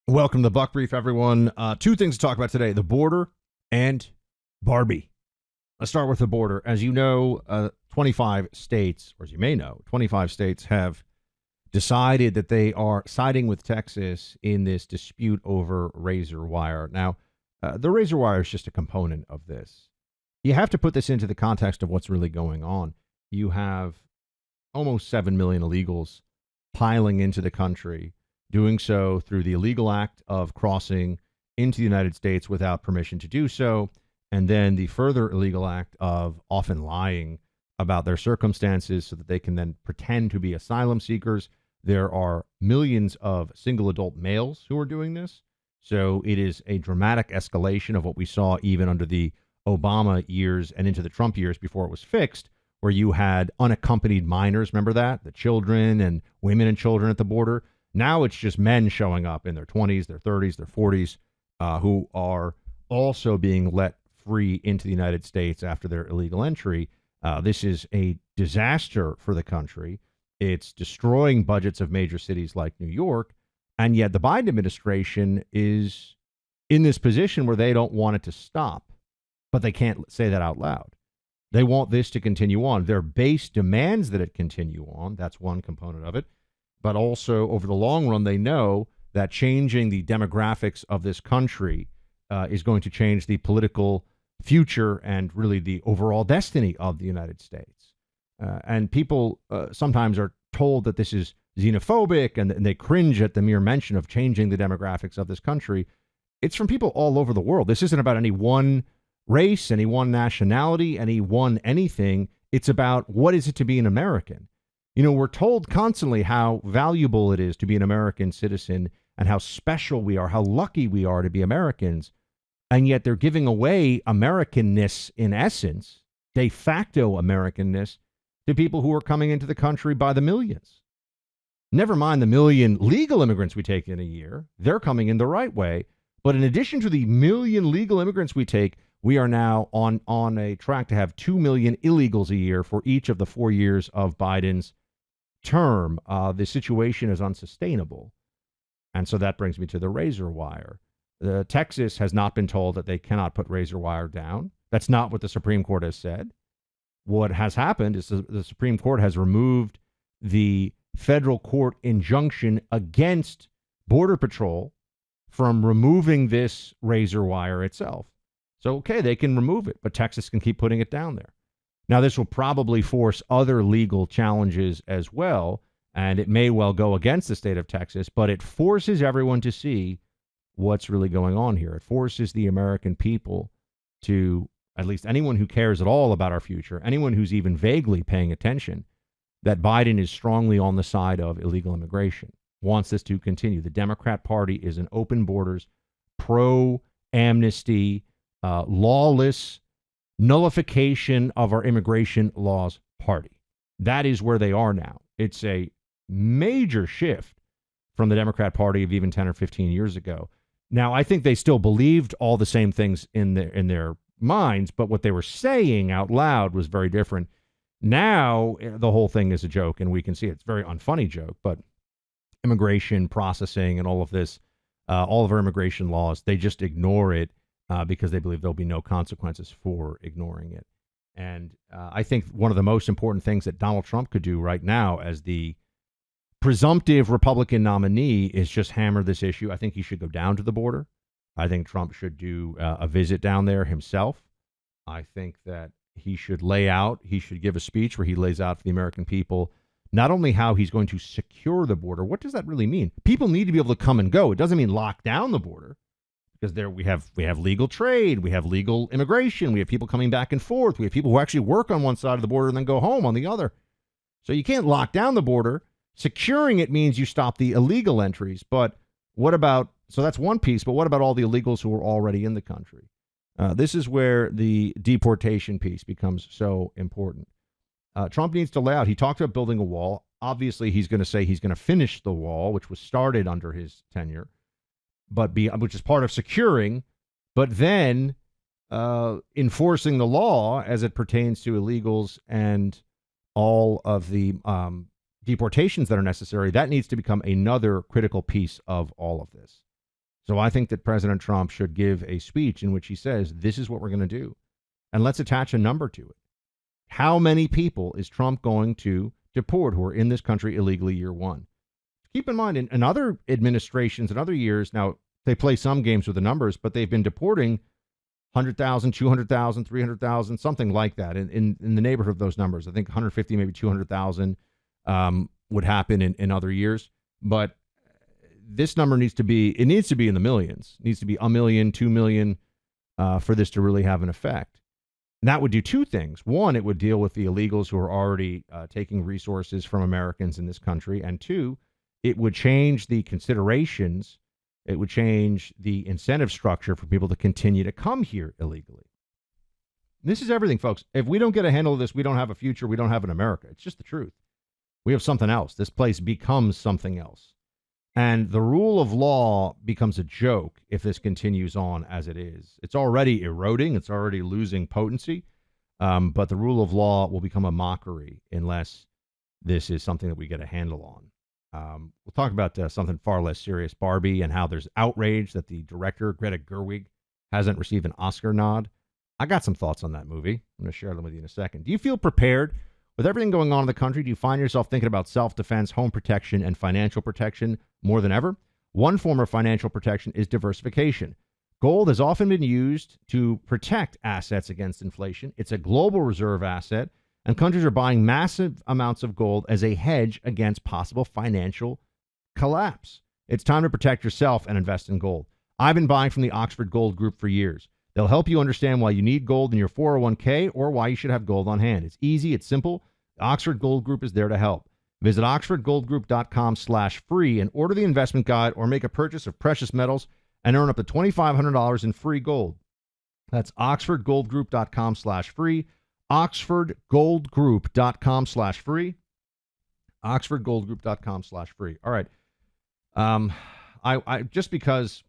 Welcome to the Buck Brief, everyone. Two things to talk about today, the border and Barbie. Let's start with the border. As you know, 25 states, or as you may know, 25 states have decided that they are siding with Texas in this dispute over razor wire. Now, the razor wire is just a component of this. You have to put this into the context of what's really going on. You have almost 7 million illegals piling into the country, doing so through the illegal act of crossing into the United States without permission to do so, and then the further illegal act of often lying about their circumstances so that they can then pretend to be asylum seekers. There are millions of single adult males who are doing this. So it is a dramatic escalation of what we saw even under the Obama years and into the Trump years before it was fixed, where you had unaccompanied minors. Remember that? The children and women and children at the border. Now it's just men showing up in their 20s, their 30s, their 40s, who are also being let free into the United States after their illegal entry. This is a disaster for the country. It's destroying budgets of major cities like New York. And yet the Biden administration is in this position where they don't want it to stop, but they can't say that out loud. They want this to continue on. Their base demands that it continue on. That's one component of it. But also, over the long run, they know that changing the demographics of this country is going to change the political future and really the overall destiny of the United States. And people sometimes are told that this is xenophobic, and they cringe at the mere mention of changing the demographics of this country. It's from people all over the world. This isn't about any one race, any one nationality, any one anything. It's about what is it to be an American. You know, we're told constantly how valuable it is to be an American citizen and how special we are, how lucky we are to be Americans. And yet they're giving away Americanness in essence, de facto Americanness, to people who are coming into the country by the millions. Never mind the million legal immigrants we take in a year. They're coming in the right way. But in addition to the million legal immigrants we take, we are now on a track to have 2 million illegals a year for each of the 4 years of Biden's term. The situation is unsustainable. And so that brings me to the razor wire. Texas has not been told that they cannot put razor wire down. That's not what the Supreme Court has said. What has happened is the Supreme Court has removed the federal court injunction against Border Patrol from removing this razor wire itself. So, okay, they can remove it, but Texas can keep putting it down there. Now, this will probably force other legal challenges as well, and it may well go against the state of Texas, but it forces everyone to see what's really going on here. It forces the American people to, at least anyone who cares at all about our future, anyone who's even vaguely paying attention, that Biden is strongly on the side of illegal immigration, wants this to continue. The Democrat Party is an open borders, pro-amnesty, lawless nullification of our immigration laws party. That is where they are now. It's a major shift from the Democrat Party of even 10 or 15 years ago. Now, I think they still believed all the same things in their minds, but what they were saying out loud was very different. Now, the whole thing is a joke, and we can see it's a very unfunny joke, but immigration processing and all of this, all of our immigration laws, they just ignore it. Because they believe there'll be no consequences for ignoring it. And I think one of the most important things that Donald Trump could do right now as the presumptive Republican nominee is just hammer this issue. I think he should go down to the border. I think Trump should do a visit down there himself. I think that he should give a speech where he lays out for the American people not only how he's going to secure the border. What does that really mean? People need to be able to come and go. It doesn't mean lock down the border. Because there we have legal trade, we have legal immigration, we have people coming back and forth, we have people who actually work on one side of the border and then go home on the other. So you can't lock down the border. Securing it means you stop the illegal entries. But what about, so that's one piece, but what about all the illegals who are already in the country? This is where the deportation piece becomes so important. Trump needs to lay out, he talked about building a wall. Obviously, he's going to say he's going to finish the wall, which was started under his tenure. Which is part of securing, but then enforcing the law as it pertains to illegals and all of the deportations that are necessary. That needs to become another critical piece of all of this. So I think that President Trump should give a speech in which he says, this is what we're going to do. And let's attach a number to it. How many people is Trump going to deport who are in this country illegally year one? Keep in mind, in other administrations and other years, now they play some games with the numbers, but they've been deporting 100,000, 200,000, 300,000, something like that in the neighborhood of those numbers. I think 150, maybe 200,000 would happen in other years. But this number needs to be in the millions. It needs to be 1 million, 2 million for this to really have an effect. And that would do two things. One, it would deal with the illegals who are already taking resources from Americans in this country. And two, it would change the considerations. It would change the incentive structure for people to continue to come here illegally. This is everything, folks. If we don't get a handle of this, we don't have a future. We don't have an America. It's just the truth. We have something else. This place becomes something else. And the rule of law becomes a joke if this continues on as it is. It's already eroding. It's already losing potency. But the rule of law will become a mockery unless this is something that we get a handle on. We'll talk about something far less serious, Barbie, and how there's outrage that the director, Greta Gerwig, hasn't received an Oscar nod. I got some thoughts on that movie. I'm going to share them with you in a second. Do you feel prepared? With everything going on in the country, do you find yourself thinking about self-defense, home protection, and financial protection more than ever? One form of financial protection is diversification. Gold has often been used to protect assets against inflation. It's a global reserve asset, and countries are buying massive amounts of gold as a hedge against possible financial collapse. It's time to protect yourself and invest in gold. I've been buying from the Oxford Gold Group for years. They'll help you understand why you need gold in your 401k or why you should have gold on hand. It's easy. It's simple. The Oxford Gold Group is there to help. Visit oxfordgoldgroup.com/free and order the investment guide or make a purchase of precious metals and earn up to $2,500 in free gold. That's oxfordgoldgroup.com/free. oxfordgoldgroup.com/free. oxfordgoldgroup.com/free. All right. I just because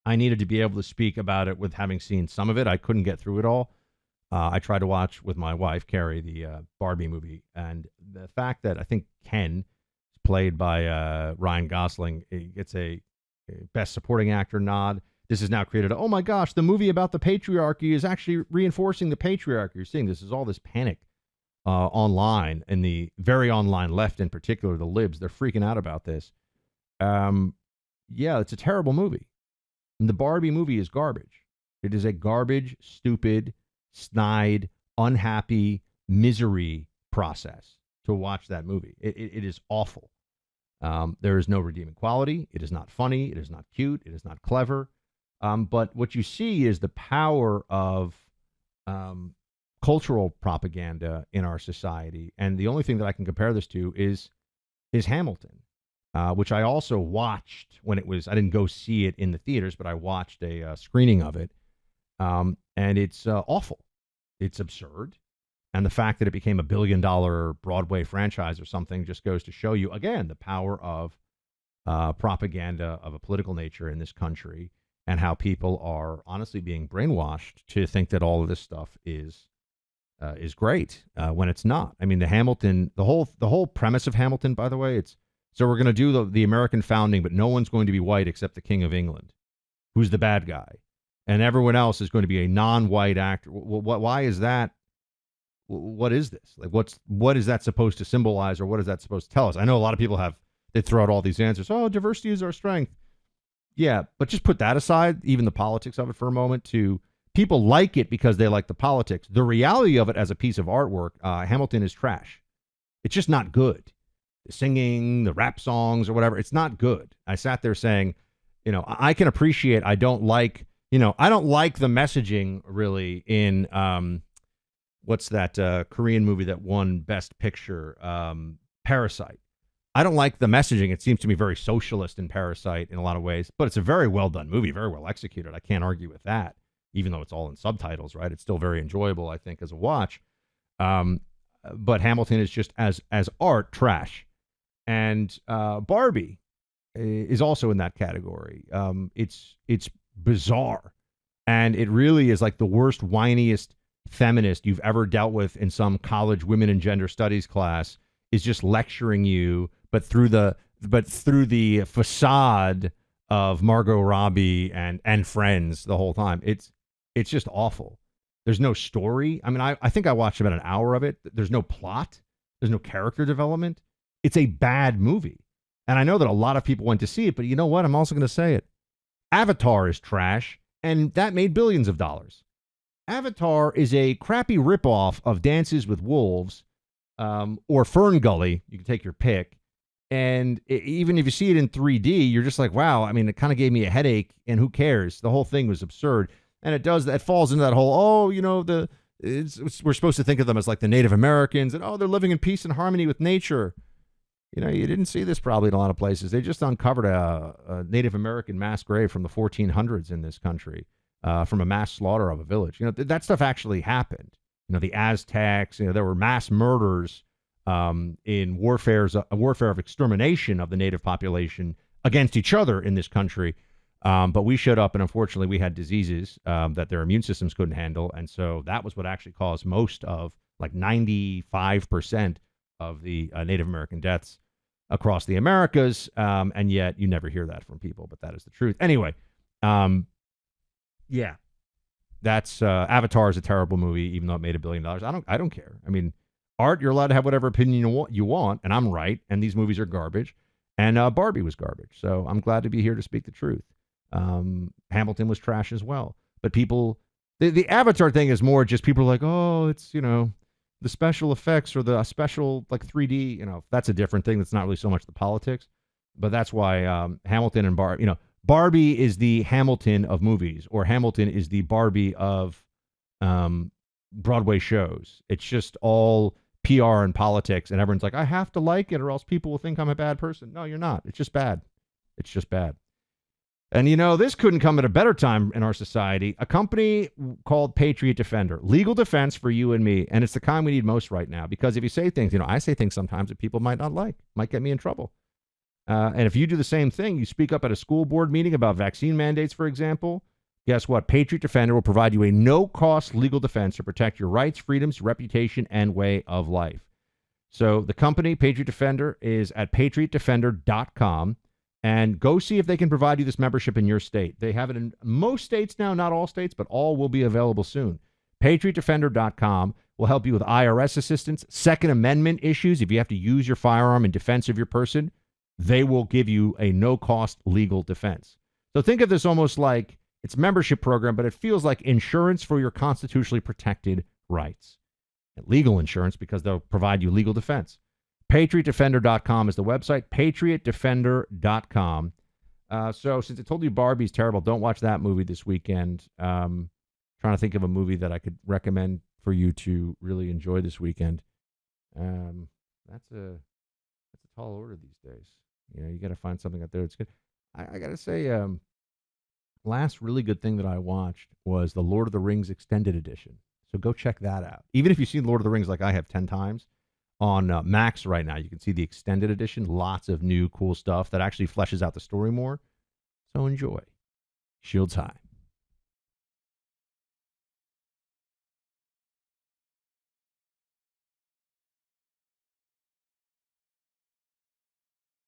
I needed to be able to speak about it with having seen some of it, I couldn't get through it all. I tried to watch with my wife, Carrie, the Barbie movie. And the fact that I think Ken, played by Ryan Gosling, he gets a Best Supporting Actor nod. This has now created, oh my gosh, the movie about the patriarchy is actually reinforcing the patriarchy. You're seeing this is all this panic online, and the very online left in particular, the libs, they're freaking out about this. Yeah, it's a terrible movie. And the Barbie movie is garbage. It is a garbage, stupid, snide, unhappy misery process to watch that movie. It is awful. There is no redeeming quality. It is not funny. It is not cute. It is not clever. But what you see is the power of cultural propaganda in our society. And the only thing that I can compare this to is Hamilton. Which I also watched when it was, I didn't go see it in the theaters, but I watched a screening of it. And it's awful. It's absurd. And the fact that it became $1 billion Broadway franchise or something just goes to show you, again, the power of propaganda of a political nature in this country and how people are honestly being brainwashed to think that all of this stuff is great when it's not. I mean, the whole premise of Hamilton, by the way, it's, so we're going to do the American founding, but no one's going to be white except the King of England, who's the bad guy. And everyone else is going to be a non-white actor. Why is that? What is this? Like, what is that supposed to symbolize, or what is that supposed to tell us? I know a lot of people they throw out all these answers. Oh, diversity is our strength. Yeah, but just put that aside, even the politics of it for a moment, to people like it because they like the politics. The reality of it as a piece of artwork, Hamilton is trash. It's just not good. The singing, the rap songs or whatever, it's not good. I sat there saying, I can appreciate, I don't like the messaging really in, what's that Korean movie that won Best Picture, Parasite. I don't like the messaging. It seems to me very socialist in Parasite in a lot of ways, but it's a very well done movie, very well executed. I can't argue with that, even though it's all in subtitles, right? It's still very enjoyable, I think, as a watch. But Hamilton is just as art trash. And Barbie is also in that category. It's bizarre. And it really is like the worst, whiniest feminist you've ever dealt with in some college women and gender studies class is just lecturing you, but through the facade of Margot Robbie and friends the whole time. It's just awful. There's no story. I mean, I think I watched about an hour of it. There's no plot. There's no character development. It's a bad movie. And I know that a lot of people went to see it, but you know what? I'm also going to say it. Avatar is trash, and that made billions of dollars. Avatar is a crappy ripoff of Dances with Wolves or Fern Gully. You can take your pick. And even if you see it in 3D, you're just like, wow, I mean, it kind of gave me a headache, and who cares? The whole thing was absurd. And it does that, falls into that whole, we're supposed to think of them as like the Native Americans, and they're living in peace and harmony with nature. You didn't see this probably in a lot of places. They just uncovered a Native American mass grave from the 1400s in this country, from a mass slaughter of a village. That stuff actually happened. The Aztecs, there were mass murders in warfare of extermination of the native population against each other in this country. But we showed up, and unfortunately we had diseases that their immune systems couldn't handle. And so that was what actually caused most of, like 95% of the Native American deaths across the Americas. And yet you never hear that from people, but that is the truth. Anyway, yeah, that's Avatar is a terrible movie, even though it made $1 billion. I don't care. I mean, art, you're allowed to have whatever opinion you want, and I'm right, and these movies are garbage, and Barbie was garbage. So I'm glad to be here to speak the truth. Hamilton was trash as well. But people, the Avatar thing is more just people are like, oh, it's, the special effects or the special like 3D, that's a different thing. That's not really so much the politics. But that's why Hamilton and Barbie is the Hamilton of movies, or Hamilton is the Barbie of Broadway shows. It's just all PR and politics, and everyone's like, I have to like it or else people will think I'm a bad person. No, you're not. It's just bad. It's just bad. And this couldn't come at a better time in our society. A company called Patriot Defender, legal defense for you and me. And it's the kind we need most right now, because if you say things, I say things sometimes that people might not like, might get me in trouble. And if you do the same thing, you speak up at a school board meeting about vaccine mandates, for example, guess what? Patriot Defender will provide you a no-cost legal defense to protect your rights, freedoms, reputation, and way of life. So the company, Patriot Defender, is at patriotdefender.com. And go see if they can provide you this membership in your state. They have it in most states now, not all states, but all will be available soon. PatriotDefender.com will help you with IRS assistance, Second Amendment issues. If you have to use your firearm in defense of your person, they will give you a no-cost legal defense. So think of this almost like it's a membership program, but it feels like insurance for your constitutionally protected rights. And legal insurance, because they'll provide you legal defense. PatriotDefender.com is the website, PatriotDefender.com. So since I told you Barbie's terrible, don't watch that movie this weekend. Trying to think of a movie that I could recommend for you to really enjoy this weekend. That's a tall order these days. You got to find something out there that's good. I got to say, last really good thing that I watched was the Lord of the Rings Extended Edition. So go check that out. Even if you've seen Lord of the Rings like I have 10 times, on Max right now, you can see the extended edition. Lots of new cool stuff that actually fleshes out the story more. So enjoy. Shields high.